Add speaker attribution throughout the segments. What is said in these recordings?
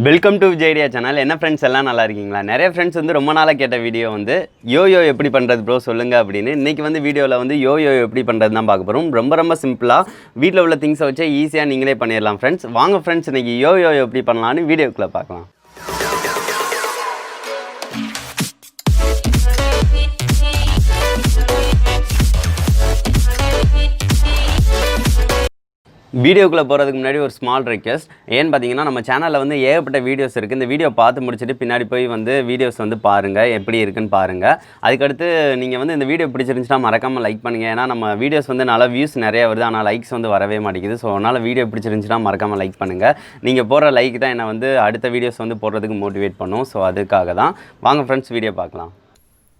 Speaker 1: Welcome to Vijay channel. என்ன friends எல்லாம் நல்லா இருக்கீங்களா? நிறைய ஃப்ரெண்ட்ஸ் வந்து ரொம்ப நாளாக கேட்ட வீடியோ வந்து யோயோ எப்படி பண்ணுறது ப்ரோ சொல்லுங்கள் அப்படின்னு. இன்றைக்கி வந்து வீடியோவில் வந்து யோயோ எப்படி பண்ணுறது தான் பார்க்க போகிறோம். ரொம்ப சிம்பிளாக வீட்டில் உள்ள திங்ஸை வச்சு ஈஸியாக நீங்களே பண்ணிடலாம் ஃப்ரெண்ட்ஸ். வாங்க ஃப்ரெண்ட்ஸ், இன்றைக்கி யோயோ எப்படி பண்ணலான்னு வீடியோக்குள்ளே பார்க்கலாம். வீடியோக்குள்ளே போகிறதுக்கு முன்னாடி ஒரு ஸ்மால் ரெக்வெஸ்ட். ஏன்னு பார்த்தீங்கன்னா, நம்ம சேனலில் வந்து ஏகப்பட்ட வீடியோஸ் இருக்குது. இந்த வீடியோ பார்த்து முடிச்சுட்டு பின்னாடி போய் வந்து வீடியோஸ் வந்து பாருங்கள், எப்படி இருக்குன்னு பாருங்கள். அதுக்கடுத்து நீங்கள் வந்து இந்த வீடியோ பிடிச்சிருந்துச்சுன்னா மறக்காமல் லைக் பண்ணுங்கள். ஏன்னா நம்ம வீடியோஸ் வந்து நல்லா வியூஸ் நிறையா வருது, ஆனால் லைக்ஸ் வந்து வரவே மாட்டேங்குது. ஸோ அதனால் வீடியோ பிடிச்சிருந்துச்சுன்னா மறக்காமல் லைக் பண்ணுங்கள். நீங்கள் போடுற லைக் தான் என்னை வந்து அடுத்த வீடியோஸ் வந்து போடுறதுக்கு மோட்டிவேட் பண்ணும். ஸோ அதுக்காக தான். வாங்க ஃப்ரெண்ட்ஸ், வீடியோ பார்க்கலாம்.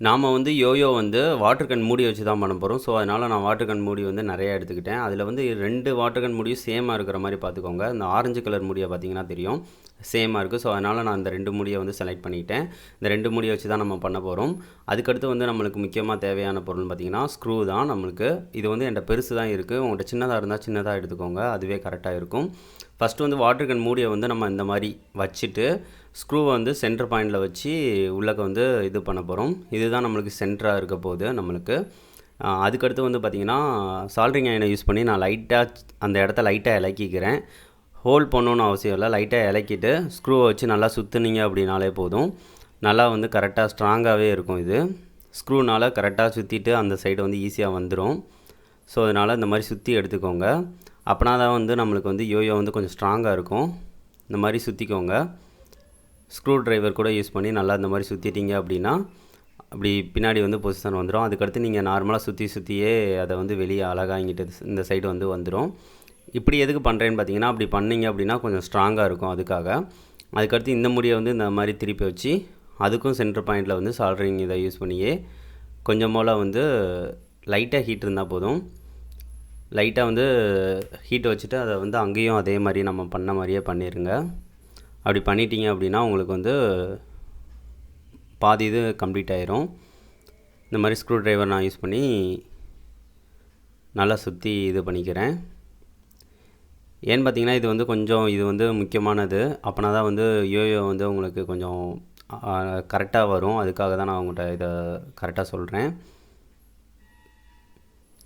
Speaker 1: நாம் வந்து யோயோ வந்து வாட்டர் கன் மூடி வச்சு தான் பண்ண போகிறோம். ஸோ அதனால் நான் வாட்டர் கன் மூடி வந்து நிறையா எடுத்துக்கிட்டேன். அதில் வந்து 2 வாட்டர் கன் மூடியும் சேமாக இருக்கிற மாதிரி பார்த்துக்கோங்க. இந்த ஆரஞ்சு கலர் மூடியை பார்த்திங்கன்னா தெரியும், சேமாக இருக்குது. ஸோ அதனால் நான் இந்த 2 மூடியை வந்து செலக்ட் பண்ணிக்கிட்டேன். இந்த 2 மூடியை வச்சு தான் நம்ம பண்ண போகிறோம். அதுக்கடுத்து வந்து நம்மளுக்கு முக்கியமாக தேவையான பொருள்னு பார்த்திங்கன்னா ஸ்க்ரூ தான் நம்மளுக்கு. இது வந்து என்கிட்ட பெருசு தான் இருக்குது. உங்கள்கிட்ட சின்னதாக இருந்தால் சின்னதாக எடுத்துக்கோங்க, அதுவே கரெக்டாக இருக்கும். ஃபஸ்ட்டு வந்து வாட்டர் கன் மூடியை வந்து நம்ம இந்த மாதிரி வச்சுட்டு ஸ்க்ரூவை வந்து சென்டர் பாயிண்டில் வச்சு உள்ளக்க வந்து இது பண்ண போகிறோம். இதுதான் நம்மளுக்கு சென்டராக இருக்க போகுது நம்மளுக்கு. அதுக்கடுத்து வந்து பார்த்திங்கன்னா சால்ட்ரிங் அயனை யூஸ் பண்ணி நான் லைட்டாக அந்த இடத்த லைட்டாக இலக்கிக்கிறேன். ஹோல் பண்ணணுன்னு அவசியம் இல்லை, லைட்டாக இலக்கிட்டு ஸ்க்ரூவை வச்சு நல்லா சுற்றுனீங்க அப்படின்னாலே போதும். நல்லா வந்து கரெக்டாக ஸ்ட்ராங்காகவே இருக்கும். இது ஸ்க்ரூனால் கரெக்டாக சுற்றிட்டு அந்த சைடு வந்து ஈஸியாக வந்துடும். ஸோ அதனால் இந்த மாதிரி சுற்றி எடுத்துக்கோங்க. அப்படின்னா தான் வந்து நம்மளுக்கு வந்து யோயோ வந்து கொஞ்சம் ஸ்ட்ராங்காக இருக்கும். இந்த மாதிரி சுற்றிக்கோங்க. ஸ்க்ரூ ட்ரைவர் கூட யூஸ் பண்ணி நல்லா இந்த மாதிரி சுற்றிட்டீங்க அப்படின்னா அப்படி பின்னாடி வந்து பொசிஷன் வந்துடும். அதுக்கடுத்து நீங்கள் நார்மலாக சுற்றியே அதை வந்து வெளியே அழகாக இங்கிட்டு இந்த சைடு வந்து வந்துடும். இப்படி எதுக்கு பண்ணுறேன்னு பார்த்தீங்கன்னா, அப்படி பண்ணிங்க அப்படின்னா கொஞ்சம் ஸ்ட்ராங்காக இருக்கும், அதுக்காக. அதுக்கடுத்து இந்த முடியை வந்து இந்த மாதிரி திருப்பி வச்சு அதுக்கும் சென்டர் பாயிண்டில் வந்து சால்ட்ரிங் இதை யூஸ் பண்ணியே கொஞ்சம் போல் வந்து லைட்டாக ஹீட் இருந்தால் போதும். லைட்டாக வந்து ஹீட்டை வச்சுட்டு அதை வந்து அங்கேயும் அதே மாதிரி நம்ம பண்ண மாதிரியே பண்ணிடுங்க. அப்படி பண்ணிட்டீங்க அப்படின்னா உங்களுக்கு வந்து பாதி இது கம்ப்ளீட் ஆயிரும். இந்த மாதிரி ஸ்க்ரூ ட்ரைவர் நான் யூஸ் பண்ணி நல்லா சுற்றி இது பண்ணிக்கிறேன். ஏன்னு பார்த்தீங்கன்னா, இது வந்து கொஞ்சம் இது வந்து முக்கியமானது. அப்படின்னா தான் வந்து யோயோ வந்து உங்களுக்கு கொஞ்சம் கரெக்டாக வரும். அதுக்காக தான் நான் உங்கள்கிட்ட இதை கரெக்டாக சொல்கிறேன்.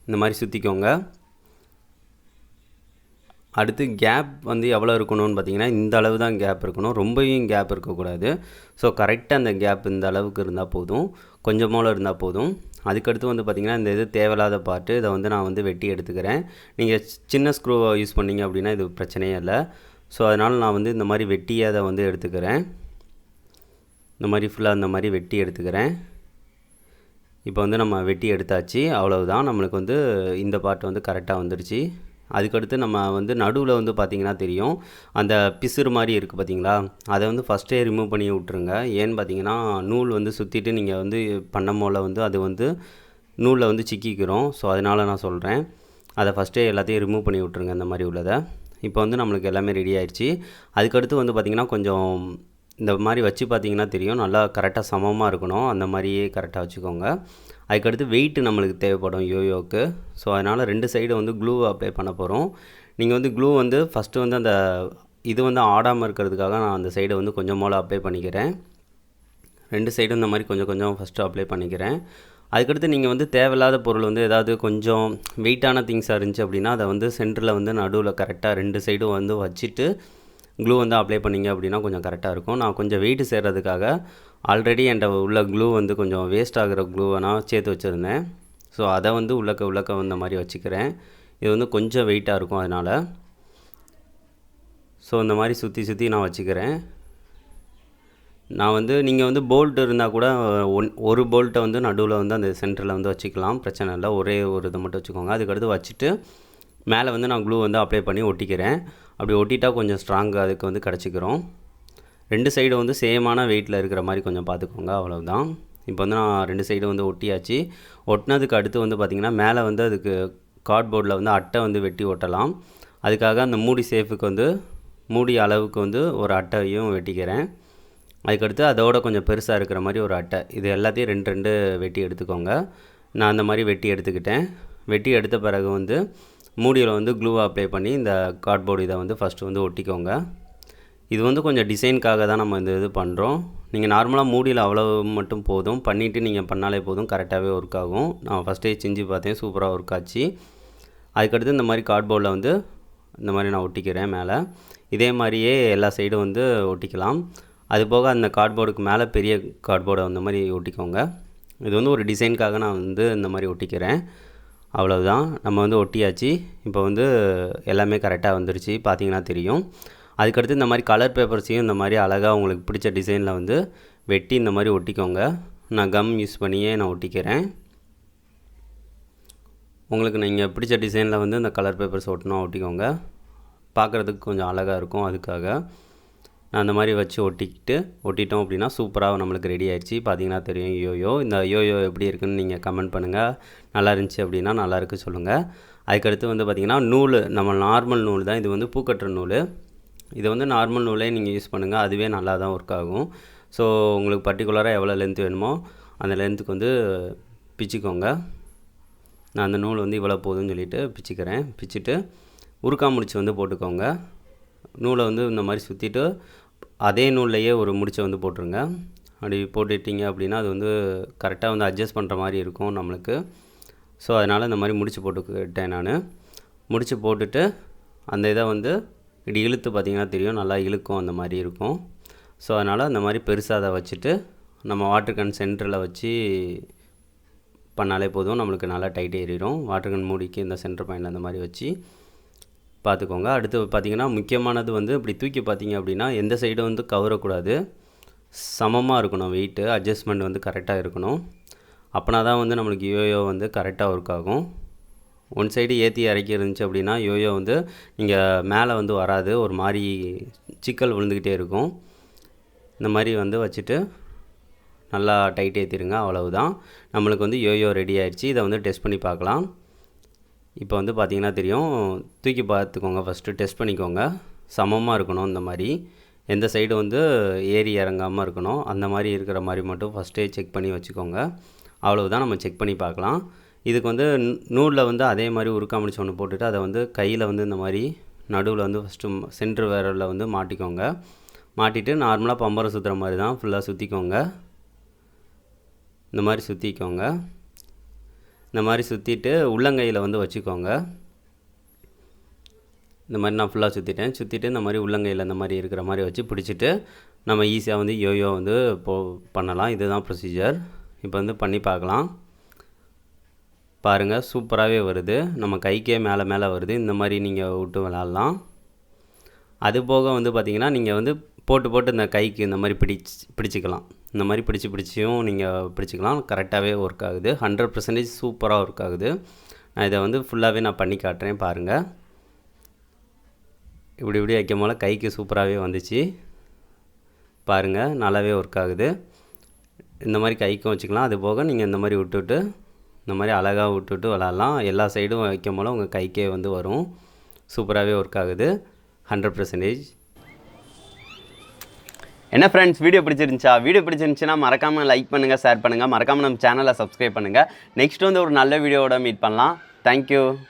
Speaker 1: இந்த மாதிரி சுற்றிக்கோங்க. அடுத்து கேப் வந்து எவ்வளோ இருக்கணும்னு பார்த்தீங்கன்னா, இந்த அளவு தான் கேப் இருக்கணும், ரொம்பவும் கேப் இருக்கக்கூடாது. ஸோ கரெக்டாக அந்த கேப் இந்த அளவுக்கு இருந்தால் போதும், கொஞ்சம் போல் இருந்தால் போதும். அதுக்கடுத்து வந்து பார்த்திங்கன்னா, இந்த இது தேவையில்லாத பார்ட்டு இதை வந்து நான் வந்து வெட்டி எடுத்துக்கிறேன். நீங்கள் சின்ன ஸ்க்ரூவை யூஸ் பண்ணிங்க அப்படின்னா இது பிரச்சனையே இல்லை. ஸோ அதனால் நான் வந்து இந்த மாதிரி வெட்டி அதை வந்து எடுத்துக்கிறேன். இந்த மாதிரி ஃபுல்லாக இந்த மாதிரி வெட்டி எடுத்துக்கிறேன். இப்போ வந்து நம்ம வெட்டி எடுத்தாச்சு, அவ்வளவுதான். நம்மளுக்கு வந்து இந்த பார்ட் வந்து கரெக்டாக வந்துடுச்சு. அதுக்கடுத்து நம்ம வந்து நடுவில் வந்து பார்த்திங்கன்னா தெரியும், அந்த பிசுறு மாதிரி இருக்குது பார்த்திங்களா, அதை வந்து ஃபஸ்ட்டே ரிமூவ் பண்ணி விட்ருங்க. ஏன்னு பார்த்தீங்கன்னா, நூல் வந்து சுற்றிட்டு நீங்கள் வந்து பண்ண போல் வந்து அது வந்து நூலில் வந்து சிக்கிக்கிறோம். ஸோ அதனால் நான் சொல்கிறேன், அதை ஃபஸ்ட்டே எல்லாத்தையும் ரிமூவ் பண்ணி விட்ருங்க இந்த மாதிரி உள்ளதை. இப்போ வந்து நம்மளுக்கு எல்லாமே ரெடி ஆகிடுச்சு. அதுக்கடுத்து வந்து பார்த்திங்கன்னா கொஞ்சம் இந்த மாதிரி வச்சு பார்த்திங்கன்னா தெரியும், நல்லா கரெக்டாக சமமாக இருக்கணும். அந்த மாதிரியே கரெக்டாக வச்சுக்கோங்க. அதுக்கடுத்து வெயிட்டு நம்மளுக்கு தேவைப்படும் யோயோவுக்கு. ஸோ அதனால் 2 சைடு வந்து க்ளூ அப்ளை பண்ண போகிறோம். நீங்கள் வந்து க்ளூ வந்து ஃபஸ்ட்டு வந்து அந்த இது வந்து ஆடாமல் இருக்கிறதுக்காக நான் அந்த சைடை வந்து கொஞ்சம் போல் அப்ளை பண்ணிக்கிறேன். 2 சைடும் இந்த மாதிரி கொஞ்சம் ஃபஸ்ட்டு அப்ளை பண்ணிக்கிறேன். அதுக்கடுத்து நீங்கள் வந்து தேவையில்லாத பொருள் வந்து ஏதாவது கொஞ்சம் வெயிட்டான திங்ஸாக இருந்துச்சு அப்படின்னா அதை வந்து சென்டரில் வந்து நடுவில் கரெக்டாக 2 சைடும் வந்து வச்சுட்டு க்ளூ வந்து அப்ளை பண்ணிங்க அப்படின்னா கொஞ்சம் கரெக்டாக இருக்கும். நான் கொஞ்சம் வெயிட்டு சேர்கிறதுக்காக ஆல்ரெடி என்கிட்ட உள்ள க்ளூ வந்து கொஞ்சம் வேஸ்ட் ஆகிற க்ளூவை நான் சேர்த்து வச்சுருந்தேன். ஸோ அதை வந்து உள்ளக்க இந்த மாதிரி வச்சுக்கிறேன். இது வந்து கொஞ்சம் வெயிட்டாக இருக்கும் அதனால். ஸோ இந்த மாதிரி சுற்றி நான் வச்சுக்கிறேன். நான் வந்து நீங்கள் வந்து போல்ட் இருந்தால் கூட ஒரு போல்ட்டை வந்து நடுவில் வந்து அந்த சென்டரில் வந்து வச்சுக்கலாம், பிரச்சனை இல்லை. ஒரே ஒரு இதை மட்டும் வச்சுக்கோங்க. அதுக்கடுத்து வச்சுட்டு மேலே வந்து நான் க்ளூ வந்து அப்ளை பண்ணி ஒட்டிக்கிறேன். அப்படி ஒட்டிட்டால் கொஞ்சம் ஸ்ட்ராங்கு அதுக்கு வந்து கிடச்சிக்கிறோம். 2 சைடு வந்து சேமான வெயிட்டில் இருக்கிற மாதிரி கொஞ்சம் பார்த்துக்கோங்க, அவ்வளவுதான். இப்போ வந்து நான் 2 சைடு வந்து ஒட்டியாச்சு. ஒட்டினதுக்கு அடுத்து வந்து பார்த்திங்கன்னா மேலே வந்து அதுக்கு கார்ட்போர்டில் வந்து அட்டை வந்து வெட்டி ஒட்டலாம். அதுக்காக அந்த மூடி சேஃபுக்கு வந்து மூடி அளவுக்கு வந்து ஒரு அட்டையும் வெட்டிக்கிறேன். அதுக்கடுத்து அதோட கொஞ்சம் பெருசாக இருக்கிற மாதிரி ஒரு அட்டை, இது எல்லாத்தையும் 2 வெட்டி எடுத்துக்கோங்க. நான் அந்த மாதிரி வெட்டி எடுத்துக்கிட்டேன். வெட்டி எடுத்த பிறகு வந்து மூடியில் வந்து க்ளூவை அப்ளை பண்ணி இந்த கார்ட்போர்டு இதை வந்து ஃபஸ்ட்டு வந்து ஒட்டிக்கோங்க. இது வந்து கொஞ்சம் டிசைனுக்காக தான் நம்ம இந்த இது பண்ணுறோம். நீங்கள் நார்மலாக மூடியில் அவ்வளோ மட்டும் போதும், பண்ணிவிட்டு நீங்கள் பண்ணாலே போதும், கரெக்டாகவே ஒர்க் ஆகும். நான் ஃபஸ்ட்டே செஞ்சு பார்த்தேன், சூப்பராக ஒர்க் ஆச்சு. அதுக்கடுத்து இந்த மாதிரி கார்ட்போர்டில் வந்து இந்த மாதிரி நான் ஒட்டிக்கிறேன் மேலே. இதே மாதிரியே எல்லா சைடும் வந்து ஒட்டிக்கலாம். அது போக அந்த கார்ட்போர்டுக்கு மேலே பெரிய கார்ட்போர்டை அந்த மாதிரி ஒட்டிக்கோங்க. இது வந்து ஒரு டிசைனுக்காக நான் வந்து இந்த மாதிரி ஒட்டிக்கிறேன். அவ்வளவுதான், நம்ம வந்து ஒட்டியாச்சு. இப்போ வந்து எல்லாமே கரெக்டாக வந்துருச்சு, பார்த்தீங்கன்னா தெரியும். அதுக்கடுத்து இந்த மாதிரி கலர் பேப்பர்ஸையும் இந்த மாதிரி அழகாக உங்களுக்கு பிடிச்ச டிசைனில் வந்து வெட்டி இந்த மாதிரி ஒட்டிக்கோங்க. நான் கம் யூஸ் பண்ணியே நான் ஒட்டிக்கிறேன். உங்களுக்கு நீங்கள் பிடிச்ச டிசைனில் வந்து இந்த கலர் பேப்பர்ஸ் ஒட்டினா ஒட்டிக்கோங்க, பார்க்குறதுக்கு கொஞ்சம் அழகாக இருக்கும். அதுக்காக நான் அந்த மாதிரி வச்சு ஒட்டிட்டோம் அப்படின்னா சூப்பராக நம்மளுக்கு ரெடி ஆயிடுச்சு. பார்த்தீங்கன்னா தெரியும் யோயோ. இந்த யோயோ எப்படி இருக்குன்னு நீங்கள் கமெண்ட் பண்ணுங்கள். நல்லா இருந்துச்சு அப்படின்னா நல்லா இருக்கு சொல்லுங்கள். அதுக்கடுத்து வந்து பார்த்திங்கன்னா நூல், நம்ம நார்மல் நூல் தான், இது வந்து பூக்கட்டுற நூல். இதை வந்து நார்மல் நூலே நீங்கள் யூஸ் பண்ணுங்கள், அதுவே நல்லா தான் ஒர்க் ஆகும். ஸோ உங்களுக்கு பர்டிகுலராக எவ்வளோ லென்த் வேணுமோ அந்த லென்த்துக்கு வந்து பிச்சுக்கோங்க. நான் அந்த நூல் வந்து இவ்வளோ போதும்னு சொல்லிவிட்டு பிச்சுக்கிறேன். பிச்சுட்டு உருக்கா முடிச்சு வந்து போட்டுக்கோங்க. நூலை வந்து இந்த மாதிரி சுற்றிட்டு அதே நூல்லையே ஒரு முடிச்சை வந்து போட்டுருங்க. அப்படி போட்டுட்டிங்க அப்படின்னா அது வந்து கரெக்டாக வந்து அட்ஜஸ்ட் பண்ணுற மாதிரி இருக்கும் நம்மளுக்கு. ஸோ அதனால் இந்த மாதிரி முடிச்சு போட்டுக்கிட்டேன் நான். முடிச்சு போட்டுட்டு அந்த இதை வந்து இப்படி இழுத்து பார்த்திங்கன்னா தெரியும், நல்லா இழுக்கும், அந்த மாதிரி இருக்கும். ஸோ அதனால் அந்த மாதிரி பெருசாக அதை வச்சுட்டு நம்ம வாட்டர் கேன் சென்டரில் வச்சு பண்ணாலே போதும், நம்மளுக்கு நல்லா டைட் ஏறிடும். வாட்டர் கேன் மூடிக்கு இந்த சென்டர் பாயிண்டில் அந்த மாதிரி வச்சு பார்த்துக்கோங்க. அடுத்து பார்த்திங்கன்னா முக்கியமானது வந்து இப்படி தூக்கி பார்த்திங்க அப்படின்னா எந்த சைடும் வந்து கவரக்கூடாது, சமமாக இருக்கணும், வெயிட்டு அட்ஜஸ்ட்மெண்ட் வந்து கரெக்டாக இருக்கணும். அப்படின்னா தான் வந்து நம்மளுக்கு யோயோ வந்து கரெக்டாக ஒர்க் ஆகும். ஒன் சைடு ஏற்றி இறக்கி இருந்துச்சு அப்படின்னா யோயோ வந்து நீங்கள் மேலே வந்து வராது, ஒரு மாதிரி சிக்கல் விழுந்துக்கிட்டே இருக்கும். இந்த மாதிரி வந்து வச்சுட்டு நல்லா டைட் ஏற்றிடுங்க. அவ்வளவுதான், நம்மளுக்கு வந்து யோயோ ரெடி ஆயிடுச்சு. இதை வந்து டெஸ்ட் பண்ணி பார்க்கலாம். இப்போ வந்து பார்த்திங்கன்னா தெரியும், தூக்கி பார்த்துக்கோங்க, ஃபஸ்ட்டு டெஸ்ட் பண்ணிக்கோங்க. சமமாக இருக்கணும், இந்த மாதிரி எந்த சைடு வந்து ஏறி இறங்காமல் இருக்கணும், அந்த மாதிரி இருக்கிற மாதிரி மட்டும் ஃபஸ்ட்டே செக் பண்ணி வச்சுக்கோங்க. அவ்வளவுதான், நம்ம செக் பண்ணி பார்க்கலாம். இதுக்கு வந்து நூலில் வந்து அதே மாதிரி உருக்கா முடிச்சு ஒன்று போட்டுட்டு அதை வந்து கையில் வந்து இந்த மாதிரி நடுவில் வந்து ஃபஸ்ட்டு சென்ட்ரு விரலில் வந்து மாட்டிக்கோங்க. மாட்டிட்டு நார்மலாக பம்பரம் சுற்றுற மாதிரி தான் ஃபுல்லாக சுற்றிக்கோங்க. இந்த மாதிரி சுற்றிக்கோங்க. இந்த மாதிரி சுற்றிட்டு உள்ளங்கையில் வந்து வச்சுக்கோங்க. இந்த மாதிரி நான் ஃபுல்லாக சுற்றிட்டு இந்த மாதிரி உள்ளங்கையில் இந்த மாதிரி இருக்கிற மாதிரி வச்சு பிடிச்சிட்டு நம்ம ஈஸியாக வந்து யோயோ வந்து பண்ணலாம். இதுதான் ப்ரொசீஜர். இப்போ வந்து பண்ணி பார்க்கலாம். பாருங்கள், சூப்பராகவே வருது, நம்ம கைக்கே மேலே மேலே வருது. இந்த மாதிரி நீங்கள் விட்டு விளாட்லாம். அது போக வந்து பார்த்திங்கன்னா நீங்கள் வந்து போட்டு இந்த கைக்கு இந்த மாதிரி பிடிச்சிக்கலாம். இந்த மாதிரி பிடிச்சியும் நீங்கள் பிடிச்சிக்கலாம். கரெக்டாகவே ஒர்க் ஆகுது, 100% சூப்பராக ஒர்க் ஆகுது. நான் இதை வந்து ஃபுல்லாகவே நான் பண்ணி காட்டுறேன் பாருங்கள். இப்படி வைக்கும் போல் கைக்கு சூப்பராகவே வந்துச்சு. பாருங்கள், நல்லாவே ஒர்க் ஆகுது. இந்த மாதிரி கைக்கும் வச்சுக்கலாம். அது போக நீங்கள் இந்த மாதிரி விட்டுட்டு இந்த மாதிரி அழகாக விட்டுட்டு விளாட்லாம். எல்லா சைடும் வைக்கும் போல் உங்கள் கைக்கே வந்து வரும். சூப்பராகவே ஒர்க் ஆகுது, 100%. என்ன ஃப்ரெண்ட்ஸ், வீடியோ பிடிச்சிருந்துச்சுன்னா மறக்காமல் லைக் பண்ணுங்கள், ஷேர் பண்ணுங்கள், மறக்காமல் நம்ம சேனலை சப்ஸ்கிரைப் பண்ணுங்கள். நெக்ஸ்ட் வந்து ஒரு நல்ல வீடியோவோட மீட் பண்ணலாம். தேங்க்யூ.